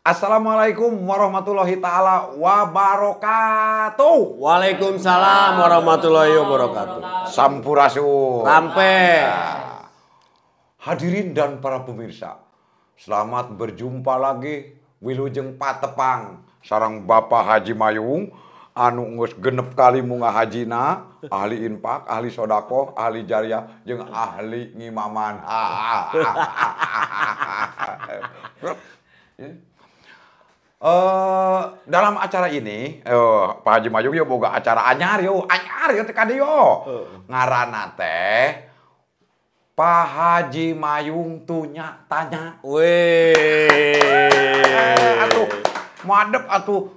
Assalamualaikum warahmatullahi taala wabarakatuh. Waalaikumsalam warahmatullahi wabarakatuh. Sampurasun. Sampai. Hadirin dan para pemirsa, selamat berjumpa lagi wilujeng patepang sareng Bapak Haji Mayung anu geus genep kali munggah hajina, ahli infak, ahli sodako, ahli jariah, jeung ahli ngimaman. Dalam acara ini, Pak Haji Mayung yo boga acara anyar yo teh kade yo. Ngaranna teh Pak Haji Mayung tunya tanya. Atuh madep atuh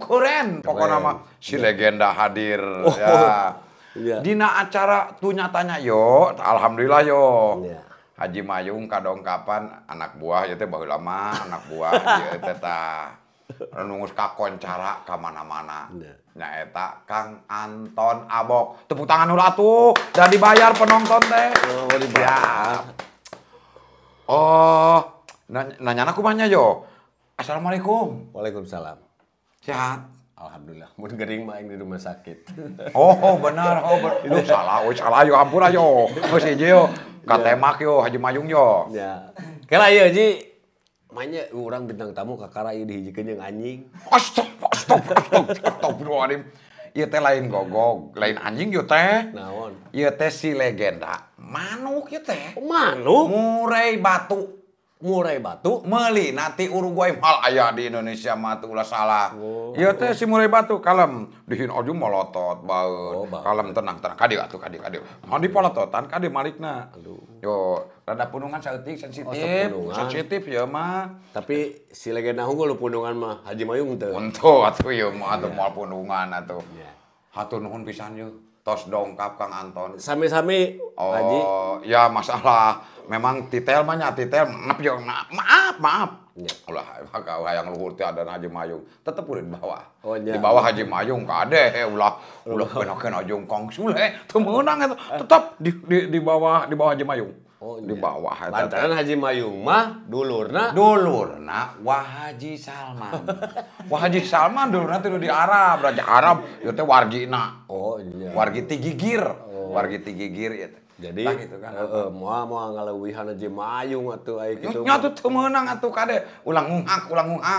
keren. Pokoknya mah si legenda hadir ya. Iya. Dina acara tunya tanya yo, alhamdulillah yo. Iya. Haji Mayung kadongkapan anak buah ieu teh baheula mah anak buah ieu teh tah nunggus kakoncara ka mana-mana. Nyaeta Kang Anton Abok. Tepuk tangan heula atuh, da dibayar penonton teh. Oh, dibayar. Oh, nanyana kumanya yo. Assalamualaikum. Waalaikumsalam. Sehat? Alhamdulillah. Mun gering mah aing di rumah sakit. Oh, benar. Itu salah yo ampun yo. Geus hiji yo. Katemak yo Haji Mayung yo. Ya. Kela ieu Ji. Mainnya urang bintang tamu kakara ieu dihijikeun jeung anjing. Astagfirullahaladzim. Ieu teh lain gogog, lain anjing yo teh. Naon? Ieu teh si legenda. Manuk ieu teh. Manuk? Murai batu. Murai batu? Meuli nanti Uruguay mal aya di Indonesia mah teu ulah salah. Oh. Ieu teh si murai batu kalem dihin oju molotot baeud. Oh, baeud. Kalem tenang. Kadi atuh kadi. Mun dipolototan kadi malikna. Aduh. Yo, rada punungan saeutik sensitif. punungan. Sensitif ya mah. Tapi si legenda hunggul pundungan mah Haji Mayung teu. Untuh atuh ieu mah atuh moal punungan atuh. Iya. Hatur nuhun pisan yeuh. Tos dongkap Kang Anton. Sami-sami Haji. Oh, ya masalah. Memang titel mah nya titel maaf yo. Maaf. Ya. Ulah hayang luhur teh ada Haji Mayung. Tetep udah di bawah. Oh, ya. Di bawah Haji Mayung kade ulah benakeun ojong Kong Sule. Teu meunang eta. Tetep di bawah Haji Mayung. Oh, Di iya. bawah eta. Lantaran Haji Mayung mah dulurna Wahaji Salman. Wahaji Salman dulurna teh di Arab, Raja Arab, ieu teh wargina. Oh iya. Wargi Tigigir. Wargi Tigigir ieu teh. Jadi Tah gitu kan. moal ngaleuwihan Haji Mayung atuh aya kitu. Nya tuh teu meunang atuh kade. Ulang ngungak.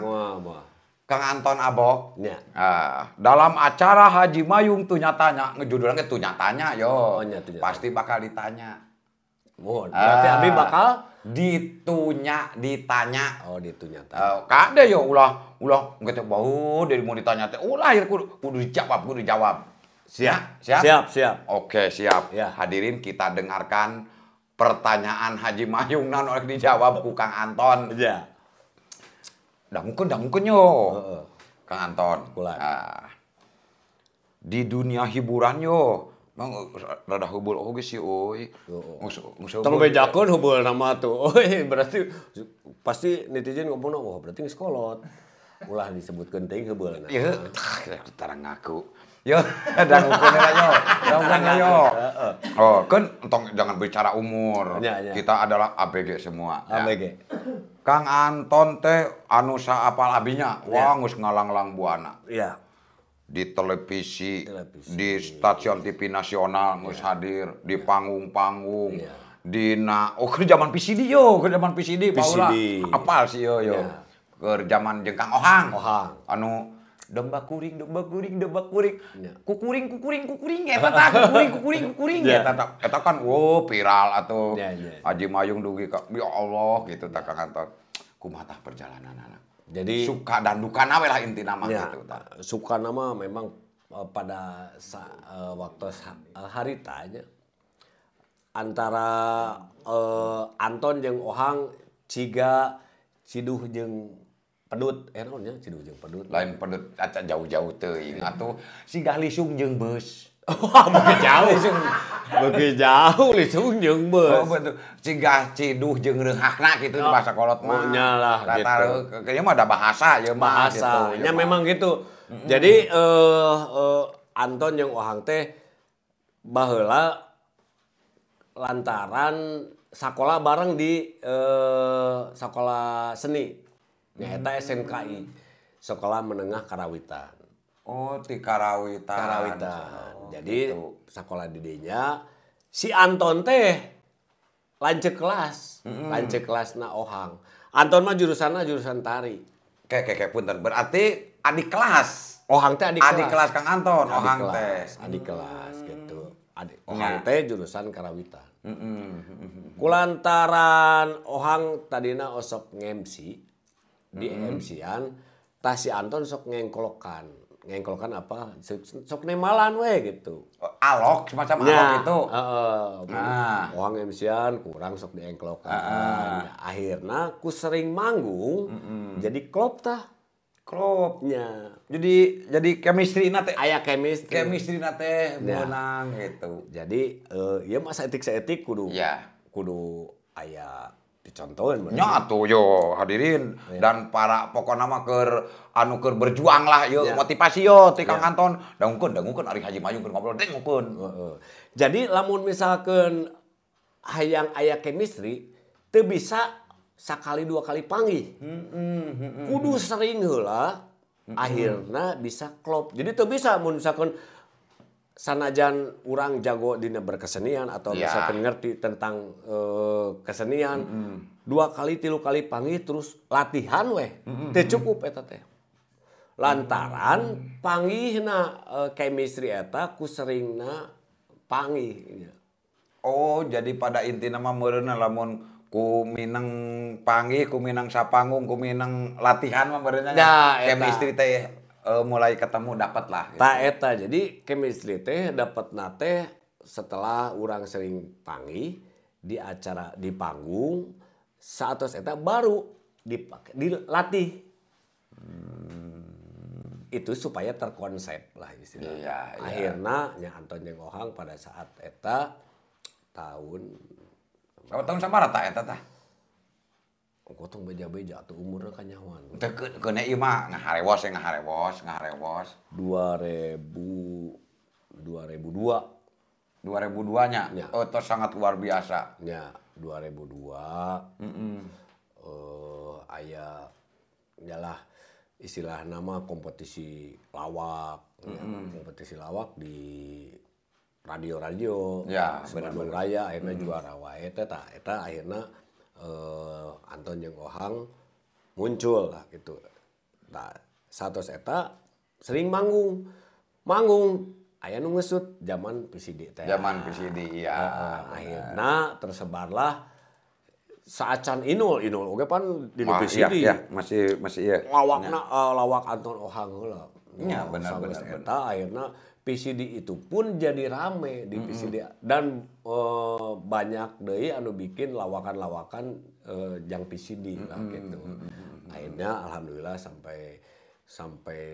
Moal. Kang Anton Abok. Nya. Dalam acara Haji Mayung tuh nyatanya, ngejudulnya tuh nyatanya yo. Oh, nya tuh nyatanya. Pasti bakal ditanya. Mohon. Berarti abi bakal ditanya. oh ditu nyata. Kade yo ulah engke teh bau dari mau ditanya teh. Ulah kudu dijawab. Siap? Siap. Oke, siap. Ya. Hadirin kita dengarkan pertanyaan Haji Mayung nan oleh dijawab ku Kang Anton. Iya. Dangukeun yo. Heeh. Kang Anton. Kulan. Di dunia hiburan yo. Mang rada hubul oge sih euy. Tong bejakeun heubeul nama tuh. Berarti pasti netizen ngomongna wah berarti geus kolot. Ulah disebutkeun teuing heubeulna. Ieu tarang ngaku. Yo, dangukeun yo. Oh, kan entong jangan bicara umur. Ya. Kita adalah ABG semua. Ya. ABG. Kang Anton teh anu saapal abinya. Wah, geus ngalang-lang buana. Iya. Di televisi, di stasiun TV nasional geus hadir, di panggung-panggung. Iya. Ke zaman PCD yo, Paula. PCD. Apal sih yo. Iya. Ke zaman jeung Kang Ohang. Anu Domba kuring. Ya. Kukuring eta tah kukuring Ya. eta kan viral atuh. Ya. Haji Mayung dugi ka ya Allah gitu tah Kang Anton. Kumaha tah perjalanan anak. Jadi Suka dan duka na we lah intina mah ya, gitu tah. suka nama memang pada waktu hari tanya antara Anton jeung Ohang ciga ciduh jeung pedut naonnya ciduh jeung pedut Lain pedut aca jauh-jauh teuing atuh sigah lisung jeung beus. beuki jauh lisung jeung beus. Oh betul. Sigah ciduh jeung reunghakna gitu di bahasa kolot mah. Oh, nyalah gitu. Kayaknya mah ada bahasa ya mah Bahasanya gitu. memang gitu. Jadi Anton jeung Ohang teh baheula lantaran sakola bareng di sekolah seni. Nya eta SMKI, Sekolah Menengah Karawitan. Oh, ti Karawitan. Karawitan. Oh, Jadi gitu. sekolah di dinya si Anton teh lanceuk kelas. Lanceuk kelasna Ohang. Anton mah jurusan tari. Kayak punten. Berarti adik kelas. Ohang teh adik Adik kelas. kelas Kang Anton, Adik Ohang kelas, teh. adik kelas gitu. Nah. Ohang teh jurusan Karawitan. Kulantaran Ohang tadina osok ngemsi di MC-an, tah si Anton sok ngengkolokan. Ngengkolokan apa? Sok nemalan we gitu. Alok, semacam alok itu. Nah. Ohang MC-an kurang sok diengkolokan. Akhirnya ku sering manggung, jadi klop tah. Klubnya. Jadi chemistry teh. Aya chemistry. Chemistry teh menang gitu. Jadi ya masa etik kudu. Ya. Kudu aya dicontohin. Nya tuh yo hadirin dan para pokokna mah keur berjuang lah yo motivasi yo ti Kang Anton. Dangukeun ari Haji Mayung keur ngobrol dangukeun. Jadi lamun misalkeun hayang aya chemistry teu bisa sakali dua kali panggih. Kudu sering heula akhirna bisa klop. Jadi teu bisa mun misalkeun sanajan urang jago dina berkesenian atau misalkan ngerti tentang kesenian, 2 kali 3 kali panggih terus latihan weh teu cukup eta teh. Lantaran panggihna chemistry eta ku seringna panggih. Oh, jadi pada intina mah meureunna lamun ku minang panggih, ku minang sapanggung, ku minang latihan mah meureunna chemistry teh mulai ketemu dapat lah. Gitu. Tak eta jadi chemistry teh dapat nate setelah orang sering panggih di acara di panggung saat eta baru dilatih. Itu supaya terkonsep lah istilahnya. Iya. Akhirnya nya Anton jeung Ohang pada saat eta tahun sabaraha eta tah? Gotong beja-beja tuh umurnya kanyawan. Teu keuna ieu mah ngaharewos. 2002. 2002 nya. Oh, itu sangat luar biasa. Ya, 2002. Aya nyalah istilah nama kompetisi lawak. Kompetisi lawak di radio-radio. Ya, Bandung Raya akhirnya juara wae eta akhirnya Anton jeung Ohang muncul lah gitu. Nah, satos eta sering manggung aya nu ngeusut zaman PCD teh. Zaman PCD iya. Akhirna tersebarlah saacan Inul oge pan di PCD. Iya, masih iya. Lawakna lawak Anton Ohang heula. Iya, benar. Eta akhirna PCD itu pun jadi rame di PCD dan banyak deui anu bikin lawakan-lawakan jang PCD lah gitu. Akhirnya alhamdulillah sampai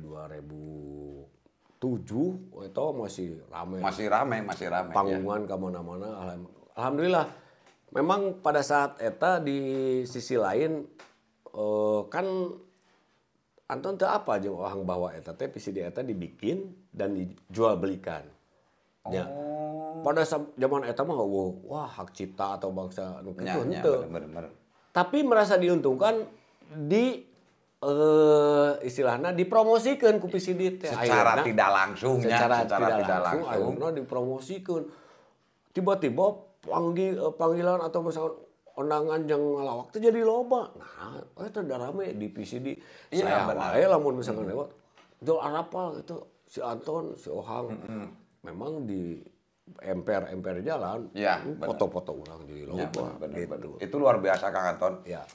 2007 itu masih rame. Masih rame. Panggungan ka mana-mana alhamdulillah. Memang pada saat eta di sisi lain kan Anton teu apa jeung Ohang bahwa eta teh PCD eta dibikin dan dijual belikan. Ya. Pada zaman eta mah wah hak cipta atau bangsa anu kitu henteu. Tapi merasa diuntungkan di istilahna dipromosikeun ku PCD teh. Secara tidak langsung ya, secara tidak langsung akhirna dipromosikeun. Tiba-tiba panggilan atau misalkan undangan jeung ngalawak teh jadi loba. Nah, eta da rame di PCD. Saya wae lamun misalkan lewat jual arapal gitu si Anton, si Ohang. Memang di emper jalan foto-foto urang jadi loba gitu. Itu luar biasa Kang Anton. Ya.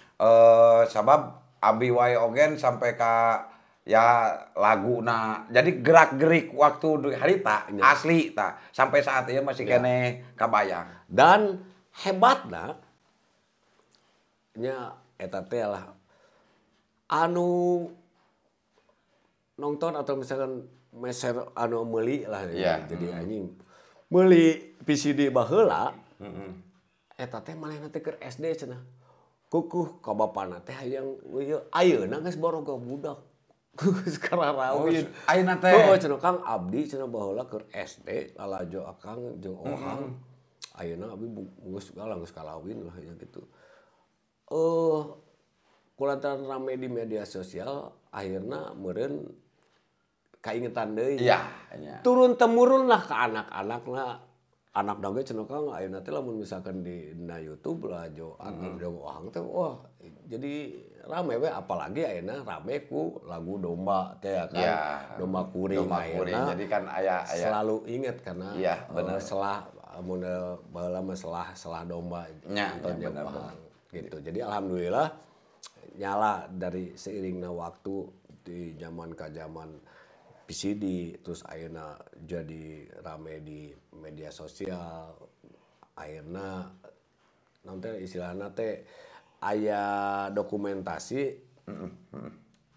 Sabab abi wae ogen sampai ka ya laguna. Jadi gerak-gerik waktu harita asli tah. Sampai saat ieu masih keneh kabayang. Dan hebatna nya eta teh lah anu nonton atau misalkan meser anu meuli lah jadi anjing meuli PCD baheula eta teh manehna teh keur SD cenah kukuh ka bapana teh hayang ayeuna geus boroga budak sekarang rawin ayeuna teh cenah Kang abdi cenah baheula keur SD lalajo akang jeung Ohang ayeuna abdi geus kalawin lah ya gitu. kulantaran rame di media sosial akhirnya meureun kaingetan deui. Iya. Turun temurun lah ke anak-anakna. Anak dage cenah Kang ayeuna teh lamun misalkan di YouTube lah jo anak jo ohang teh wah jadi rame we apalagi ayeuna rame ku lagu domba teh kan. Ya, Domba kuring domba kuring. ayeuna. Jadi kan aya Selalu inget karena Iya, bener. selah mun baheula mah selah domba Ya, nonton ya, jeung bener, ohang gitu. Jadi alhamdulillah nyala dari seiringnya waktu di zaman ke zaman PCD terus akhirnya jadi rame di media sosial akhirnya nanti istilahnya teh aya dokumentasi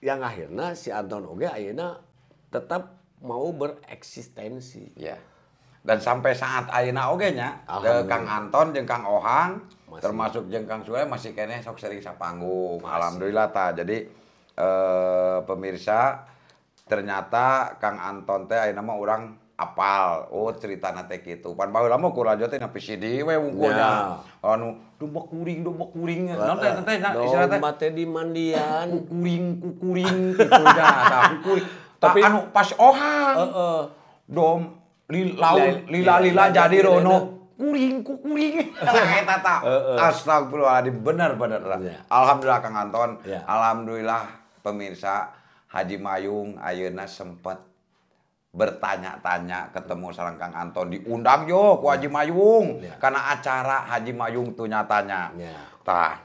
yang akhirnya si Anton oge akhirnya tetap mau bereksistensi. Ya. Dan sampai saat ayeuna oge nya Kang Anton jeung Kang Ohang termasuk jeung Kang Suwe masih kene sok sering sapanggung. Alhamdulillah ta. Jadi pemirsa ternyata Kang Anton teh ayeuna mah urang apal. Oh ceritana teh kitu. Pan baheula mah ku radio teh na PCD we wungkulnya. Anu domba kuring. Naon teh istilah teh? Domba teh di mandian. Kukuring kitu dah. Kukuring. Tapi anu pas Ohang. Lila jadi rono. Kuring. Eta tah. Astagfirullahaladzim bener. Alhamdulillah Kang Anton. Alhamdulillah pemirsa Haji Mayung ayeuna sempat bertanya-tanya ketemu sareng Kang Anton diundang yo ku Haji Mayung karena acara Haji Mayung tuh nyatanya. Tah.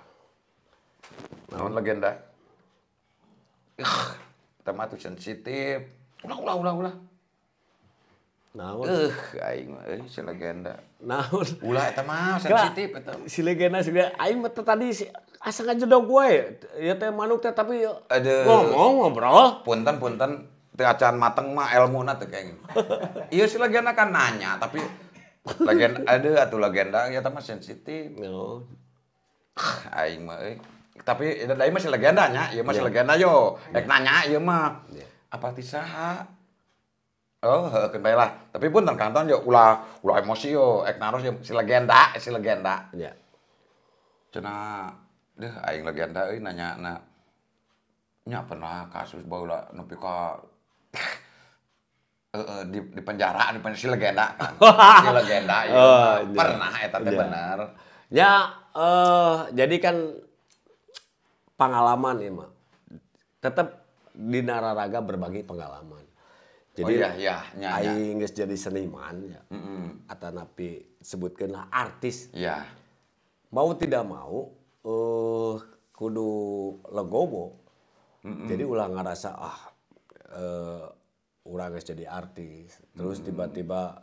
Naon legenda? Tema tuh sensitif. Ulah. Naon? Aing mah si legenda. Naon? Ulah eta mah sensitif eta. Si legenda sudah aing mah tadi asa ngajedog we. Ya teh manuk teh tapi ngomong ngobrol. Punten teu acan mateng mah elmuna teu kayak gitu. Ieu si legenda kan nanya tapi legenda atuh legenda ya teh mah sensitif. Aing mah tapi da mah si legenda nya, ieu mah si legenda yo. Rek nanya ieu mah. Apa ti saha? Oh, heukeun bae lah. Tapi punten Kang Anton yo ulah emosi yo. Ek naros si legenda. Iya. Cenah aing legenda euy nanyana. Nya pernah kasus baheula nepi ka di penjara si legenda kan. Si legenda pernah eta teh bener. Ya jadi kan pengalaman ya mah. Tetap di Nararaga berbagi pengalaman. Jadi aing geus jadi seniman ya. Atanapi sebutkeunlah artis. Iya. Mau tidak mau kudu legowo. Jadi ulah ngerasa urang geus jadi artis. Terus tiba-tiba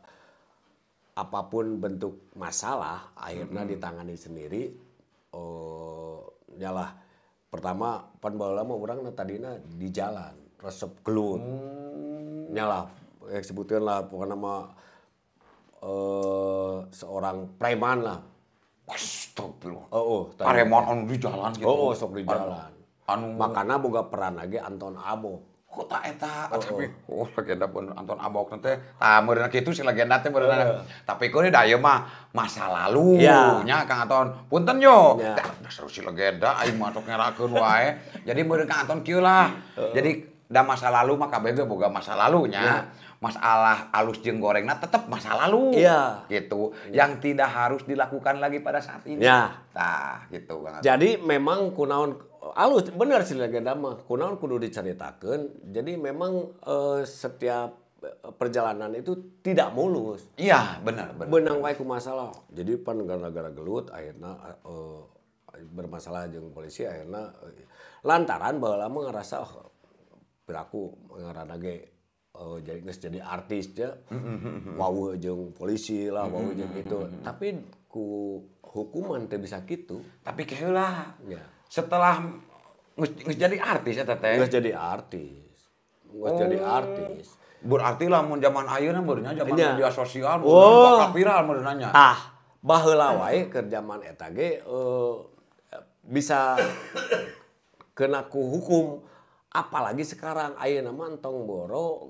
apapun bentuk masalah akhirnya ditangani sendiri. Nyalah pertama pan baheula mah urang tadina di jalan resep gelut. Nyalah sebutkeun lah pokoknya mah seorang preman lah. Astagfirullah. Preman anu di jalan gitu. sok di jalan. Makana boga peran lagi Anton Abo. Kok tak eta tapi legenda pun Anton Abok teh tah meureunna kitu si legenda teh meureunna. Tapi kok da ieu mah masa lalu nya Kang Anton. Punten yo. Dasar si legenda aing mah sok ngerakeun wae. Jadi meureun Kang Anton kieu lah. Jadi da masa lalu mah kabeh ge boga masa lalunya. Masalah alus jeung gorengna tetep masa lalu. Gitu. Yang tidak harus dilakukan lagi pada saat ini. Tah gitu Kang Anton. Jadi memang kunaon alus bener sih legenda mah kunaon kudu diceritakeun. Jadi memang setiap perjalanan itu tidak mulus. Iya, benar. Benang wae ku masalah. Jadi pan gara-gara gelut akhirnya bermasalah jeung polisi akhirnya lantaran baheula mah ngarasa piraku ngaranna ge jadi geus jadi artis ya. Waweuh jeung polisi lah, waweuh jeung itu. Tapi ku hukuman teh bisa kitu. Tapi keheula. Setelah geus jadi artis eta teh. Geus jadi artis. Berarti lamun zaman ayeuna beurnya zaman media sosial bakal viral meureunna nya. Baheula wae keur zaman eta ge bisa kena ku hukum. Apalagi sekarang ayeuna mah tong boro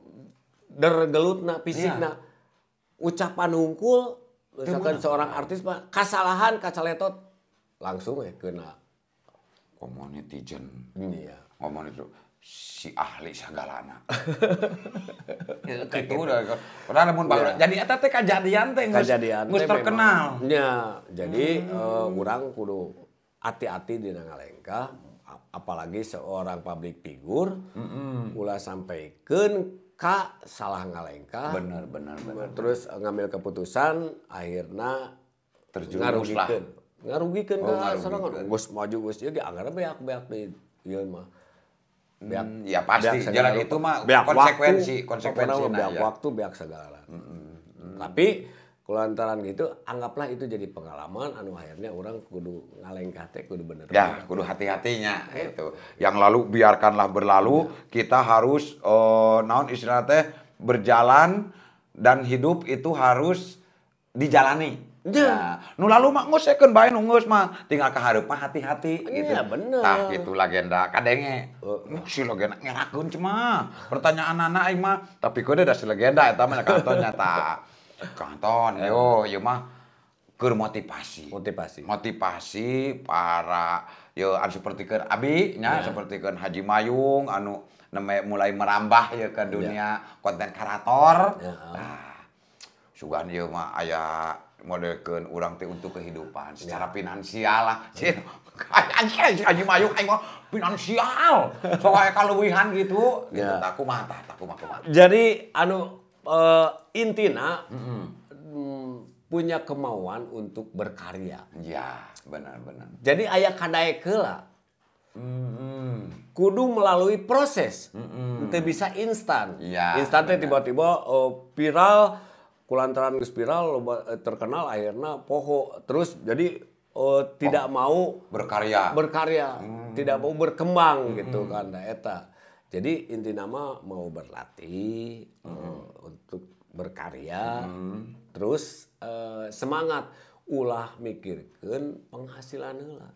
dergelutna fisikna. Ucapan hungkul misalkan seorang artis mah kasalahan kacaletot langsung kena Ngomong netizen. Iya. Ngomong itu si ahli sagalana. Itu udah padahal mun baheula. Jadi eta teh kajadian teh geus terkenal. Ya, jadi urang kudu hati-hati dina ngalengka, apalagi seorang public figure ulah sampaikeun ka salah ngalengka. Bener. Terus ngambil keputusan akhirna Terjerumus lah. Ngarugikeun ka sorangan. Geus maju geus ieu ge anggarna beak-beak deui ieu mah. Ya pasti jalan itu mah konsekuensi beak waktu beak segala. Tapi kulantaran gitu anggaplah itu jadi pengalaman anu akhirnya orang kudu ngalengkah teh kudu bener. Ya, kudu hati-hatinya itu. Yang lalu biarkanlah berlalu, kita harus naon istilah teh berjalan dan hidup itu harus dijalani. Ya, nu lalu mah ngosekeun bae nu geus mah tinggal ka hareup mah hati-hati gitu. Iya bener. Tah kitu legenda kadenge. Si legenda ngerakeun cenah. Pertanyaan anak aing mah tapi kudu da si legenda eta mah kantonnya tah. Kanton yo ieu mah keur motivasi. Motivasi para yo anu sapertikeun abi nya sapertikeun Haji Mayung anu mulai merambah ya ke dunia konten kreator. Nah, sugan ieu mah aya modelkeun urang teh untuk kehidupan secara finansial lah. Haji Mayung aing mah finansial. Soalnya kaleuwihan gitu. Gitu taku mah. Jadi anu intina punya kemauan untuk berkarya. Ya, benar. Jadi aya kadaek heula. Kudu melalui proses. Teu bisa instan. Instan teh tiba-tiba viral kulantaran geus viral terkenal akhirnya poho terus jadi tidak mau berkarya, tidak mau berkembang gitu kan eta. Jadi inti nama mau berlatih untuk berkarya, terus semangat ulah mikirkeun penghasilan heula.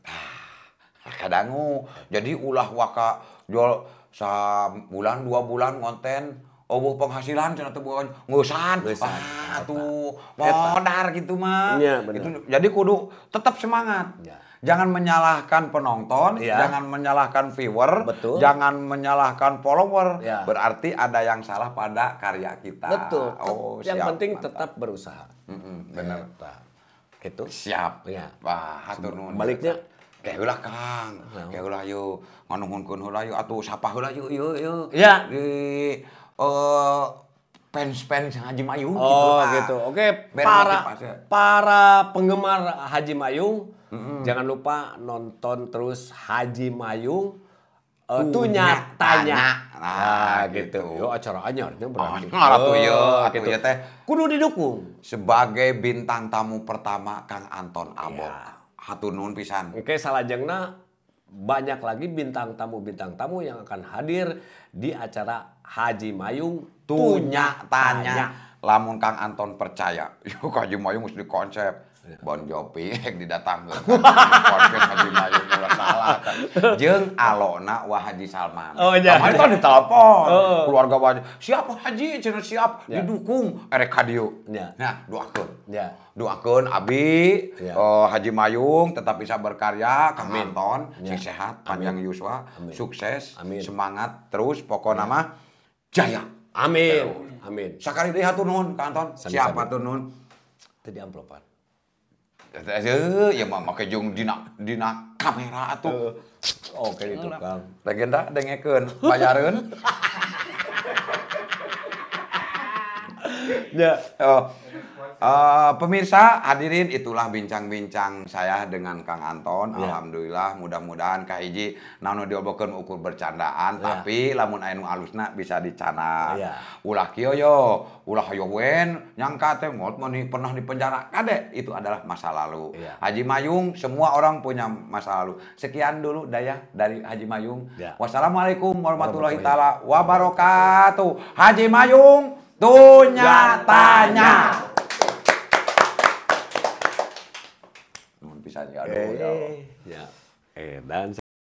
Kadangu jadi ulah waka jual sabulan 2 bulan konten penghasilan cenah teh bukan ngeusan. Tuh modar gitu mah. Itu jadi kudu tetap semangat. Jangan menyalahkan penonton, jangan menyalahkan viewer, jangan menyalahkan follower. Berarti ada yang salah pada karya kita. Betul. Yang penting tetap berusaha. Benar. Gitu. Siap. Wah, hatur nuhun. Baliknya kayak ulah Kang, kayak ulah yuk nganuhunkeun heula yuk atuh sapa heula yuk. Ya. Di fans Haji Mayung gitu. Oke, para penggemar Haji Mayung jangan lupa nonton terus Haji Mayung Tunyatanya. Nah, gitu. Yo acara anyarnya berarti. Gitu ya teh. Kudu didukung Sebagai bintang tamu pertama Kang Anton Abok. Hatur nuhun pisan. Oke, salajengna banyak lagi bintang tamu yang akan hadir di acara Haji Mayung Tunyatanya. Lamun Kang Anton percaya, yuk Haji Mayung mesti konsep. Bon Jovi didatangkeun. Konsep Haji Mayung ulah salah. Jeung alona Wah Haji Salman. Kemarin kan ditelepon. Keluarga banyak. Siap Haji, cenah siap. Didukung. Erek ka dieu. Nah, doakeun. Doakeun abi Haji Mayung tetap bisa berkarya, Kang Anton sing sehat, panjang yuswa, sukses, semangat terus pokokna mah jaya. Amin. Sakali deui hatur nuhun Kang Anton. Siap hatur nuhun. Tadi amplopan. Ya mah make jeung dina kamera atuh. Oke itu Kang. Legenda dengekeun, bayareun. Ya. Pemirsa hadirin itulah bincang-bincang saya dengan Kang Anton. Alhamdulillah mudah-mudahan kahiji naon diobokeun ukur bercandaan tapi lamun aya nu alusna bisa dicana. Ulah kieu yo, ulah hayo wen nyangka teh mot meni pernah di penjara. Kade itu adalah masa lalu. Haji Mayung semua orang punya masa lalu. Sekian dulu daya dari Haji Mayung. Wassalamualaikum warahmatullahi taala wabarakatuh. Haji Mayung Tunyatanya. Nuhun pisan ya. Dan